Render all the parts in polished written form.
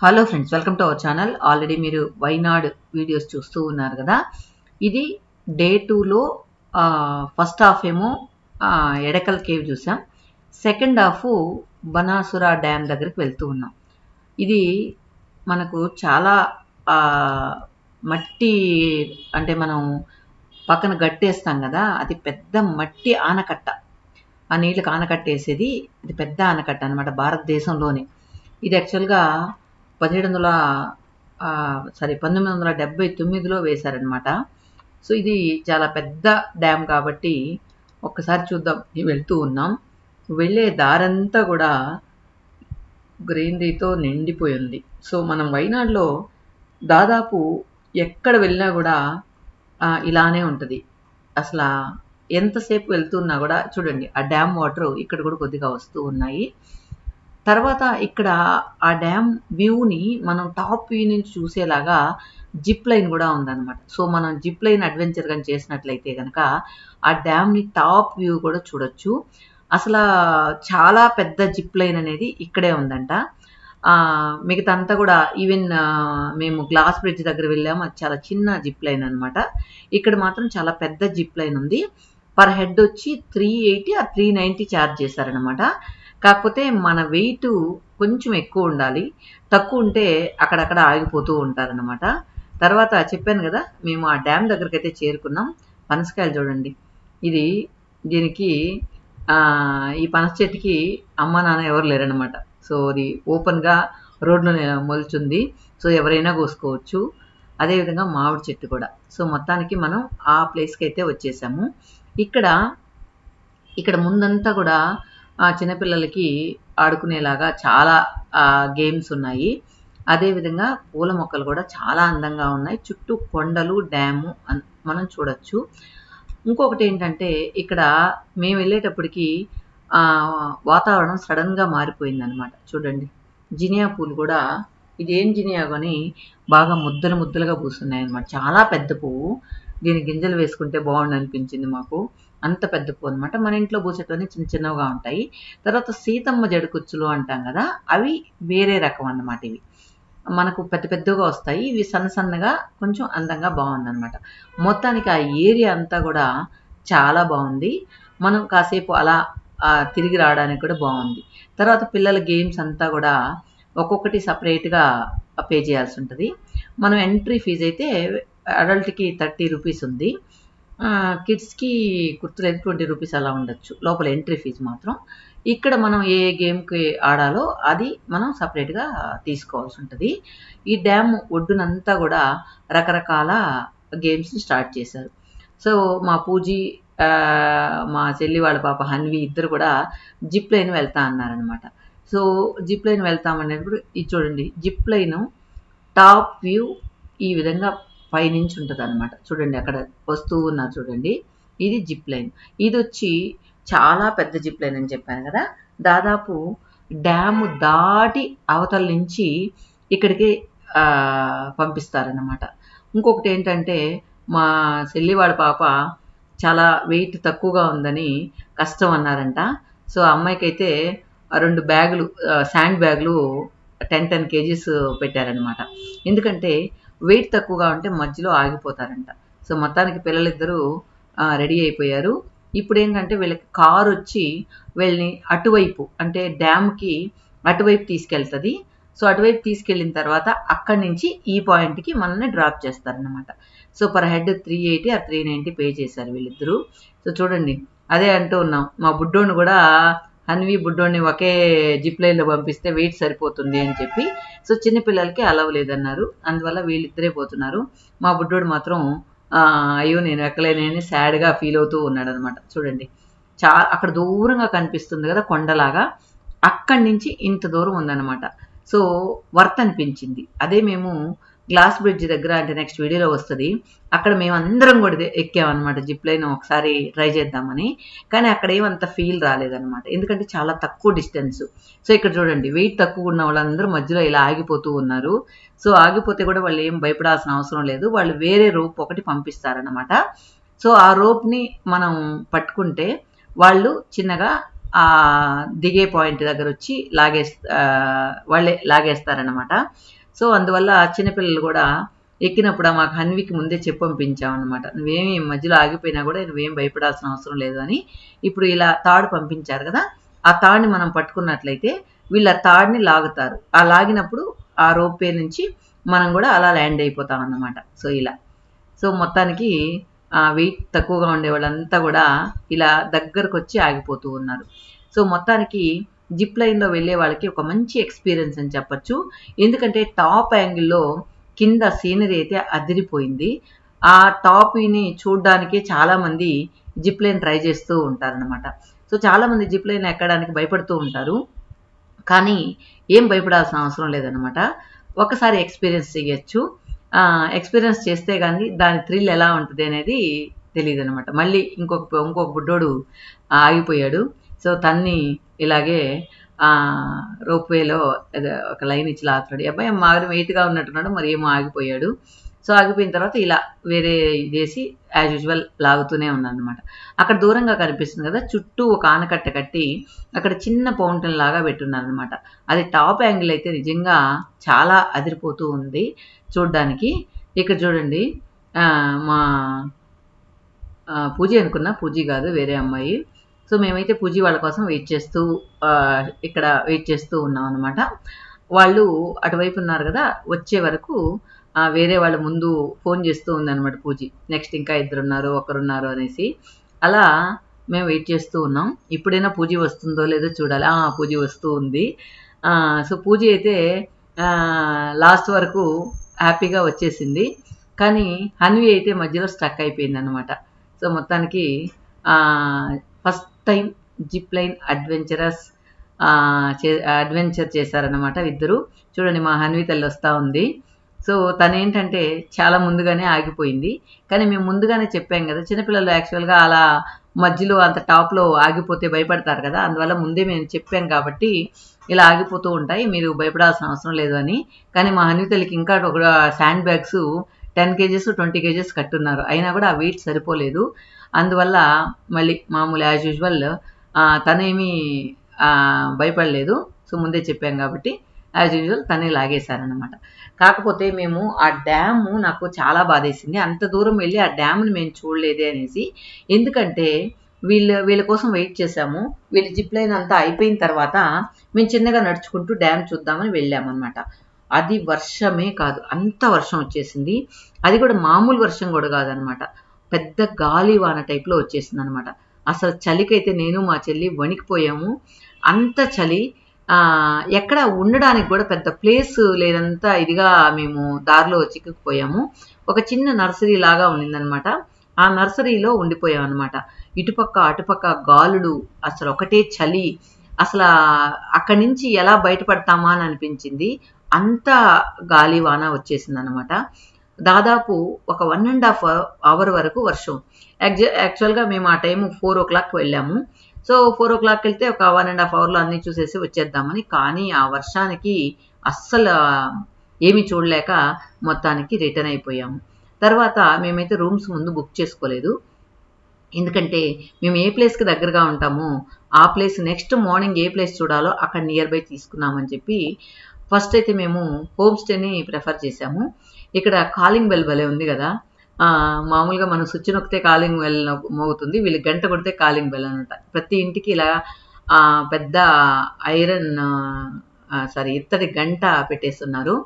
Hello friends, welcome to our channel. Already మీరు Wayanad videos చూస్తూ ఉన్నారు కదా. ఇది డే 2లో ఫస్ట్ హాఫ్ ఏమో ఎడకల్ కేవ్ చూసాం. సెకండ్ హాఫ్ బనాసుర డ్యామ్ దగ్గరికి వెళ్తూ ఉన్నాం. ఇది మనకు చాలా మట్టి, అంటే మనం పక్కన గట్టేస్తాం కదా, అది పెద్ద మట్టి ఆనకట్ట. ఆ నీళ్ళకి ఆనకట్టేసేది ఇది పెద్ద ఆనకట్ట అనమాట భారతదేశంలోనే. ఇది యాక్చువల్గా 1979లో వేశారనమాట. సో ఇది చాలా పెద్ద డ్యామ్ కాబట్టి ఒక్కసారి చూద్దాం. వెళ్తూ ఉన్నాం, వెళ్ళే దారంతా కూడా గ్రీనరీతో నిండిపోయి ఉంది. సో మనం వైనాడ్లో దాదాపు ఎక్కడ వెళ్ళినా కూడా ఇలానే ఉంటుంది. అసలు ఎంతసేపు వెళ్తున్నా కూడా చూడండి, ఆ డ్యామ్ వాటర్ ఇక్కడ కూడా కొద్దిగా వస్తూ ఉన్నాయి. తర్వాత ఇక్కడ ఆ డ్యామ్ వ్యూని మనం టాప్ వ్యూ నుంచి చూసేలాగా జిప్ లైన్ కూడా ఉందన్నమాట. సో మనం జిప్ లైన్ అడ్వెంచర్ కానీ చేసినట్లయితే కనుక ఆ డ్యామ్ని టాప్ వ్యూ కూడా చూడొచ్చు. అసలు చాలా పెద్ద జిప్ లైన్ అనేది ఇక్కడే ఉందంట. మిగతా అంతా కూడా ఈవెన్ మేము గ్లాస్ బ్రిడ్జ్ దగ్గర వెళ్ళాము, అది చాలా చిన్న జిప్ లైన్ అనమాట. ఇక్కడ మాత్రం చాలా పెద్ద జిప్ లైన్ ఉంది. పర్ హెడ్ వచ్చి 380 ఆ 390 ఛార్జ్ చేశారనమాట. కాకపోతే మన వెయిట్ కొంచెం ఎక్కువ ఉండాలి, తక్కువ ఉంటే అక్కడక్కడ ఆగిపోతూ ఉంటారనమాట. తర్వాత చెప్పాను కదా, మేము ఆ డ్యామ్ దగ్గరికి అయితే చేరుకున్నాం. పనసకాయలు చూడండి, దీనికి ఈ పనస చెట్టుకి అమ్మ నాన్న ఎవరు లేరనమాట. సో అది ఓపెన్గా రోడ్లో మొలుచుంది. సో ఎవరైనా కోసుకోవచ్చు. అదేవిధంగా మామిడి చెట్టు కూడా. సో మొత్తానికి మనం ఆ ప్లేస్కి అయితే వచ్చేసాము. ఇక్కడ ముందంతా కూడా చిన్నపిల్లలకి ఆడుకునేలాగా చాలా గేమ్స్ ఉన్నాయి. అదేవిధంగా పూల మొక్కలు కూడా చాలా అందంగా ఉన్నాయి. చుట్టూ కొండలు, డ్యాము మనం చూడొచ్చు. ఇంకొకటి ఏంటంటే, ఇక్కడ మేము వెళ్ళేటప్పటికి వాతావరణం సడన్గా మారిపోయిందనమాట. చూడండి, జినియా పూలు కూడా, ఇదేం జినియా కానీ బాగా ముద్దలు ముద్దలుగా పూస్తున్నాయి అనమాట. చాలా పెద్ద పువ్వు. దీని గింజలు వేసుకుంటే బాగుండు అనిపించింది మాకు. అంత పెద్ద పువ్వు అనమాట. మన ఇంట్లో పూసేటవన్నీ చిన్న చిన్నగా ఉంటాయి. తర్వాత సీతమ్మ జడకుచ్చులు అంటాం కదా, అవి వేరే రకం అన్నమాట. ఇవి మనకు పెద్ద పెద్దగా వస్తాయి, ఇవి సన్న సన్నగా కొంచెం అందంగా బాగుందన్నమాట. మొత్తానికి ఆ ఏరియా అంతా కూడా చాలా బాగుంది. మనం కాసేపు అలా తిరిగి రావడానికి కూడా బాగుంది. తర్వాత పిల్లల గేమ్స్ అంతా కూడా ఒక్కొక్కటి సపరేట్గా పే చేయాల్సి ఉంటుంది. మనం ఎంట్రీ ఫీజు అయితే అడల్ట్కి 30 రూపీస్ ఉంది, కిడ్స్కి గుర్తులేదు 20 రూపీస్ అలా ఉండొచ్చు లోపల ఎంట్రీ ఫీజు మాత్రం. ఇక్కడ మనం ఏ గేమ్కి ఆడాలో అది మనం సపరేట్గా తీసుకోవాల్సి ఉంటుంది. ఈ డ్యామ్ ఒడ్డునంతా కూడా రకరకాల గేమ్స్ని స్టార్ట్ చేశారు. సో మా పూజీ, మా చెల్లి వాళ్ళ పాప హన్వి ఇద్దరు కూడా జిప్ లైన్ వెళ్తా అన్నారనమాట. సో జిప్ లైన్ వెళ్తామనేటప్పుడు ఇది చూడండి, జిప్ లైన్ టాప్ వ్యూ ఈ విధంగా పైనుంచి ఉంటుంది అనమాట. చూడండి, అక్కడ వస్తూ ఉన్నారు చూడండి, ఇది జిప్ లైన్. ఇది వచ్చి చాలా పెద్ద జిప్ లైన్ అని చెప్పాను కదా. దాదాపు డ్యామ్ దాటి అవతల నుంచి ఇక్కడికి పంపిస్తారన్నమాట. ఇంకొకటి ఏంటంటే, మా చెల్లి వాళ్ళ పాప చాలా వెయిట్ తక్కువగా ఉందని కష్టం అన్నారంట. సో అమ్మాయికి అయితే 2 బ్యాగులు, శాండ్ బ్యాగులు 10 kgs పెట్టారనమాట. ఎందుకంటే వెయిట్ తక్కువగా ఉంటే మధ్యలో ఆగిపోతారంట. సో మొత్తానికి పిల్లలిద్దరూ రెడీ అయిపోయారు. ఇప్పుడు ఏంటంటే వీళ్ళకి కారు వచ్చి వీళ్ళని అటువైపు, అంటే డ్యామ్కి అటువైపు తీసుకెళ్తుంది. సో అటువైపు తీసుకెళ్ళిన తర్వాత అక్కడి నుంచి ఈ పాయింట్కి మనల్ని డ్రాప్ చేస్తారనమాట. సో పర్ హెడ్ 380 ఆ 390 పే చేశారు వీళ్ళిద్దరూ. సో చూడండి, అదే అంటూ ఉన్నాం, మా బుడ్డోని కూడా, హన్వి బుడ్డోని ఒకే జిప్ లైన్లో పంపిస్తే వెయిట్ సరిపోతుంది అని చెప్పి. సో చిన్నపిల్లలకి అలవ్ లేదన్నారు, అందువల్ల వీళ్ళిద్దరే పోతున్నారు. మా బుడ్డోడు మాత్రం అయ్యో నేను ఎక్కలేనని సాడ్గా ఫీల్ అవుతూ ఉన్నాడు అనమాట. చూడండి, అక్కడ దూరంగా కనిపిస్తుంది కదా కొండలాగా, అక్కడి నుంచి ఇంత దూరం ఉందన్నమాట. సో వర్త్ అనిపించింది. అదే మేము గ్లాస్ బ్రిడ్జ్ దగ్గర, అంటే నెక్స్ట్ వీడియోలో వస్తుంది, అక్కడ మేము అందరం కూడా ఎక్కామన్నమాట జిప్ లైన్, ఒకసారి ట్రై చేద్దామని. కానీ అక్కడ ఏమంత ఫీల్ రాలేదన్నమాట, ఎందుకంటే చాలా తక్కువ డిస్టెన్స్. సో ఇక్కడ చూడండి, వెయిట్ తక్కువ ఉన్న వాళ్ళందరూ మధ్యలో ఇలా ఆగిపోతూ ఉన్నారు. సో ఆగిపోతే కూడా వాళ్ళు ఏం భయపడాల్సిన అవసరం లేదు, వాళ్ళు వేరే రోప్ ఒకటి పంపిస్తారనమాట. సో ఆ రోప్ని మనం పట్టుకుంటే వాళ్ళు చిన్నగా దిగే పాయింట్ దగ్గర వచ్చి వాళ్ళే లాగేస్తారనమాట. సో అందువల్ల చిన్నపిల్లలు కూడా ఎక్కినప్పుడు మాకు హన్వికి ముందే చెప్పి పంపించామన్నమాట. నువ్వేమి మధ్యలో ఆగిపోయినా కూడా నువ్వేం భయపడాల్సిన అవసరం లేదు అని. ఇప్పుడు ఇలా తాడు పంపించారు కదా, ఆ తాడుని మనం పట్టుకున్నట్లయితే వీళ్ళు ఆ తాడుని లాగుతారు. ఆ లాగినప్పుడు ఆ రోప్ నుంచి మనం కూడా అలా ల్యాండ్ అయిపోతాం అన్నమాట. సో ఇలా మొత్తానికి వెయిట్ తక్కువగా ఉండే వాళ్ళంతా కూడా ఇలా దగ్గరకు వచ్చి ఆగిపోతూ ఉన్నారు. సో మొత్తానికి జిప్ లైన్లో వెళ్ళే వాళ్ళకి ఒక మంచి ఎక్స్పీరియన్స్ అని చెప్పచ్చు. ఎందుకంటే టాప్ యాంగిల్లో కింద సీనరీ అయితే అదిరిపోయింది. ఆ టాప్ని చూడడానికి చాలామంది జిప్ లైన్ ట్రై చేస్తూ ఉంటారనమాట. సో చాలామంది జిప్ లైన్ ఎక్కడానికి భయపడుతూ ఉంటారు, కానీ ఏం భయపడాల్సిన అవసరం లేదనమాట. ఒకసారి ఎక్స్పీరియన్స్ చేయొచ్చు. ఎక్స్పీరియన్స్ చేస్తే కానీ దాని థ్రిల్ ఎలా ఉంటుంది అనేది తెలియదు అనమాట. మళ్ళీ ఇంకొక బుడ్డోడు ఆగిపోయాడు. సో తన్ని ఇలాగే రోప్వేలో ఒక లైన్ ఇచ్చి లాగుతున్నాడు. అబ్బాయి మాదిరి వెయిట్గా ఉన్నట్టున్నాడు, మరి ఏమో ఆగిపోయాడు. సో ఆగిపోయిన తర్వాత ఇలా వేరే ఇదేసి యాజ్ యూజువల్ లాగుతూనే ఉన్నాను అనమాట. అక్కడ దూరంగా కనిపిస్తుంది కదా, చుట్టూ ఒక ఆనకట్ట కట్టి అక్కడ చిన్న ఫౌంటైన్ లాగా పెట్టున్నారు అనమాట. అది టాప్ యాంగిల్ అయితే నిజంగా చాలా అదిరిపోతూ ఉంది చూడ్డానికి. ఇక్కడ చూడండి, మా పూజీ అనుకున్నా, పూజీ కాదు వేరే అమ్మాయి. సో మేమైతే పూజీ వాళ్ళ కోసం ఇక్కడ వెయిట్ చేస్తూ ఉన్నాం అనమాట. వాళ్ళు అటువైపు ఉన్నారు కదా, వచ్చే వరకు వేరే వాళ్ళ ముందు ఫోన్ చేస్తూ ఉందన్నమాట పూజీ. నెక్స్ట్ ఇంకా ఇద్దరున్నారు, ఒకరున్నారు అనేసి. అలా మేము వెయిట్ చేస్తూ ఉన్నాం. ఇప్పుడైనా పూజీ వస్తుందో లేదో చూడాలి. పూజీ వస్తూ ఉంది. సో పూజీ అయితే లాస్ట్ వరకు హ్యాపీగా వచ్చేసింది, కానీ హన్వి అయితే మధ్యలో స్టక్ అయిపోయింది అనమాట. సో మొత్తానికి first time zip line adventure చేశారనమాట ఇద్దరు. చూడండి, మా హన్వి తల్లి వస్తూ ఉంది. సో తనేంటంటే చాలా ముందుగానే ఆగిపోయింది, కానీ మేము ముందుగానే చెప్పాం కదా, చిన్నపిల్లలు యాక్చువల్గా అలా మధ్యలో అంత టాప్లో ఆగిపోతే భయపడతారు కదా, అందువల్ల ముందే మేము చెప్పాం కాబట్టి ఇలా ఆగిపోతూ ఉంటాయి, మీరు భయపడాల్సిన అవసరం లేదు అని. కానీ మా హన్వి తల్లికి ఇంకా ఒక శాండ్ బ్యాగ్స్ 10 kgs 20 kgs కట్టున్నారు, అయినా కూడా ఆ వెయిట్ సరిపోలేదు. అందువల్ల మళ్ళీ మామూలు యాజ్ యూజువల్ తనేమీ భయపడలేదు. సో ముందే చెప్పాం కాబట్టి యాజ్ యూజువల్ తనే లాగేశారనమాట. కాకపోతే మేము ఆ డ్యాము నాకు చాలా బాధేసింది, అంత దూరం వెళ్ళి ఆ డ్యామ్ని మేము చూడలేదే అనేసి. ఎందుకంటే వీళ్ళ కోసం వెయిట్ చేసాము. వీళ్ళ జిప్ లైన్ అంతా అయిపోయిన తర్వాత మేము చిన్నగా నడుచుకుంటూ డ్యామ్ చూద్దామని వెళ్ళామన్నమాట. అది వర్షమే కాదు, అంత వర్షం వచ్చేసింది. అది కూడా మామూలు వర్షం కూడా కాదనమాట, పెద్ద గాలి వాన టైప్లో వచ్చేసింది అనమాట. అసలు చలికైతే నేను మా చెల్లి వణికిపోయాము, అంత చలి. ఎక్కడ ఉండడానికి కూడా పెద్ద ప్లేస్ లేదంతా ఇదిగా మేము దారిలో చిక్కుకుపోయాము. ఒక చిన్న నర్సరీ లాగా ఉండిందనమాట, ఆ నర్సరీలో ఉండిపోయాం అనమాట. ఇటుపక్క అటుపక్క గాలులు, అసలు ఒకటే చలి. అసలు అక్కడి నుంచి ఎలా బయటపడతామా అని అనిపించింది, అంత గాలి వాన వచ్చేసింది అనమాట. దాదాపు ఒక 1.5 hour వరకు వర్షం. యాక్చువల్గా మేము ఆ టైము 4 o'clock వెళ్ళాము. సో 4 o'clock వెళ్తే ఒక 1.5 hourలో అన్నీ చూసేసి వచ్చేద్దామని. కానీ ఆ వర్షానికి అస్సలు ఏమీ చూడలేక మొత్తానికి రిటర్న్ అయిపోయాము. తర్వాత మేమైతే రూమ్స్ ముందు బుక్ చేసుకోలేదు, ఎందుకంటే మేము ఏ ప్లేస్కి దగ్గరగా ఉంటామో ఆ ప్లేస్ నెక్స్ట్ మార్నింగ్ ఏ ప్లేస్ చూడాలో అక్కడ నియర్ బై తీసుకున్నామని చెప్పి ఫస్ట్ అయితే మేము హోమ్ స్టేని ప్రిఫర్ చేసాము. ఇక్కడ కాలింగ్ బెల్ భలే ఉంది కదా, మామూలుగా మనం స్విచ్ నొక్కితే కాలింగ్ బెల్ మోగుతుంది, వీళ్ళు గంట కొడితే కాలింగ్ బెల్ అనమాట. ప్రతి ఇంటికి ఇలా పెద్ద ఇత్తడి గంట పెట్టేస్తున్నారు.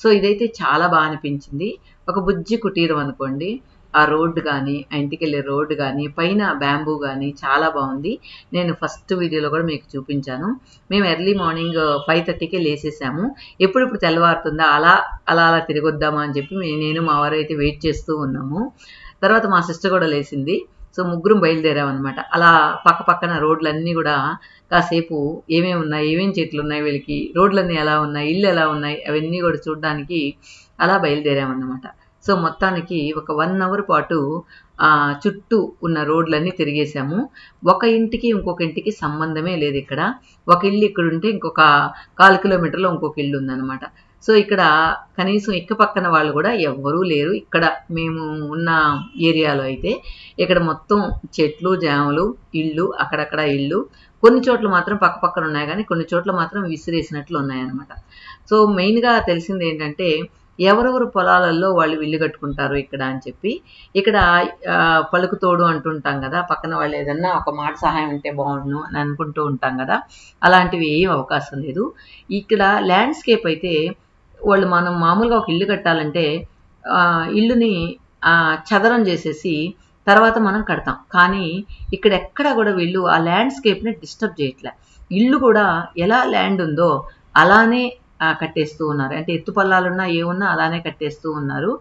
సో ఇదైతే చాలా బాగా అనిపించింది. ఒక బుజ్జి కుటీరం అనుకోండి. ఆ రోడ్డు కానీ, ఆ ఇంటికి వెళ్ళే రోడ్డు కానీ, పైన బ్యాంబూ కానీ చాలా బాగుంది. నేను ఫస్ట్ వీడియోలో కూడా మీకు చూపించాను. మేము ఎర్లీ మార్నింగ్ 5:30కే లేసేసాము. ఎప్పుడెప్పుడు తెల్లవారుతుందా అలా అలా అలా తిరిగొద్దామా అని చెప్పి నేను మా వారు అయితే వెయిట్ చేస్తూ ఉన్నాము. తర్వాత మా సిస్టర్ కూడా లేచింది. సో ముగ్గురం బయలుదేరామన్నమాట. అలా పక్క పక్కన రోడ్లన్నీ కూడా కాసేపు ఏమేమి ఉన్నాయి, ఏమేమి చెట్లు ఉన్నాయి, వీళ్ళకి రోడ్లన్నీ ఎలా ఉన్నాయి, ఇల్లు ఎలా ఉన్నాయి, అవన్నీ కూడా చూడడానికి అలా బయలుదేరామన్నమాట. సో మొత్తానికి ఒక 1 hour పాటు చుట్టూ ఉన్న రోడ్లన్నీ తిరిగేసాము. ఒక ఇంటికి ఇంకొక ఇంటికి సంబంధమే లేదు ఇక్కడ. ఒక ఇల్లు ఇక్కడ ఉంటే ఇంకొక 4 kilometerలో ఇంకొక ఇల్లు ఉందన్నమాట. సో ఇక్కడ కనీసం ఇక్క పక్కన వాళ్ళు కూడా ఎవ్వరూ లేరు. ఇక్కడ మేము ఉన్న ఏరియాలో అయితే ఇక్కడ మొత్తం చెట్లు, జాములు, ఇళ్ళు, అక్కడక్కడ ఇళ్ళు, కొన్ని చోట్ల మాత్రం పక్కపక్కన ఉన్నాయి కానీ కొన్ని చోట్ల మాత్రం విసిరేసినట్లు ఉన్నాయన్నమాట. సో మెయిన్గా తెలిసింది ఏంటంటే ఎవరెవరు పొలాలలో వాళ్ళు ఇల్లు కట్టుకుంటారు ఇక్కడ అని చెప్పి ఇక్కడ పలుకుతోడు అంటుంటాం కదా, పక్కన వాళ్ళు ఏదన్నా ఒక మాట సహాయం ఉంటే బాగుండును అని అనుకుంటూ ఉంటాం కదా, అలాంటివి ఏం అవకాశం లేదు. ఇక్కడ ల్యాండ్స్కేప్ అయితే వాళ్ళు మనం మామూలుగా ఒక ఇల్లు కట్టాలంటే ఇల్లుని చదరం చేసేసి తర్వాత మనం కడతాం. కానీ ఇక్కడ ఎక్కడ కూడా వీళ్ళు ఆ ల్యాండ్స్కేప్ని డిస్టర్బ్ చేయట్లే. ఇల్లు కూడా ఎలా ల్యాండ్ ఉందో అలానే కట్టేస్తూ ఉన్నారు. అంటే ఎత్తుపల్లాలున్నా ఏమున్నా అలానే కట్టేస్తూ ఉన్నారు.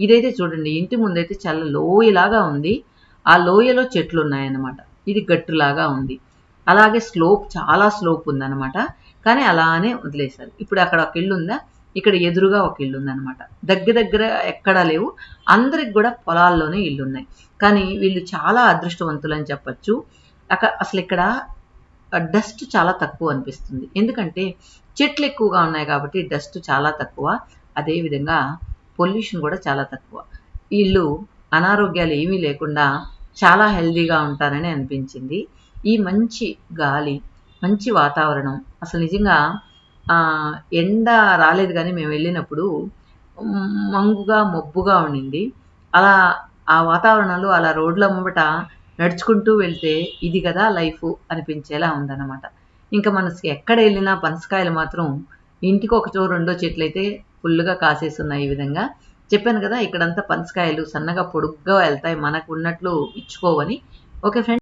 ఇదైతే చూడండి, ఇంటి ముందైతే చాలా లోయలాగా ఉంది. ఆ లోయలో చెట్లు ఉన్నాయన్నమాట. ఇది గట్టులాగా ఉంది. అలాగే స్లోప్ చాలా స్లోప్ ఉందన్నమాట. కానీ అలానే వదిలేశారు. ఇప్పుడు అక్కడ ఒక ఇల్లు ఉందా, ఇక్కడ ఎదురుగా ఒక ఇల్లు ఉందన్నమాట. దగ్గర ఎక్కడా లేవు. అందరికి కూడా పొలాల్లోనే ఇల్లున్నాయి. కానీ వీళ్ళు చాలా అదృష్టవంతులని చెప్పచ్చు. అసలు ఇక్కడ డస్ట్ చాలా తక్కువ అనిపిస్తుంది. ఎందుకంటే చెట్లు ఎక్కువగా ఉన్నాయి కాబట్టి డస్ట్ చాలా తక్కువ. అదేవిధంగా పొల్యూషన్ కూడా చాలా తక్కువ. వీళ్ళు అనారోగ్యాలు ఏమీ లేకుండా చాలా హెల్దీగా ఉంటారని అనిపించింది. ఈ మంచి గాలి, మంచి వాతావరణం, అసలు నిజంగా ఎండ రాలేదు కానీ మేము వెళ్ళినప్పుడు మంగుగా మబ్బుగా ఉండింది. అలా ఆ వాతావరణంలో అలా రోడ్ల ముంబట నడుచుకుంటూ వెళ్తే ఇది కదా లైఫ్ అనిపించేలా ఉందన్నమాట. ఇంకా మనకి ఎక్కడ వెళ్ళినా పనసకాయలు మాత్రం ఇంటికి ఒకటో రెండో చెట్లు అయితే ఫుల్గా కాసేస్తున్నాయి. ఈ విధంగా చెప్పాను కదా, ఇక్కడంతా పనసకాయలు సన్నగా పొడుగ్గా వెళ్తాయి, మనకు ఉన్నట్లు ఇచ్చుకోవని. Okay friends.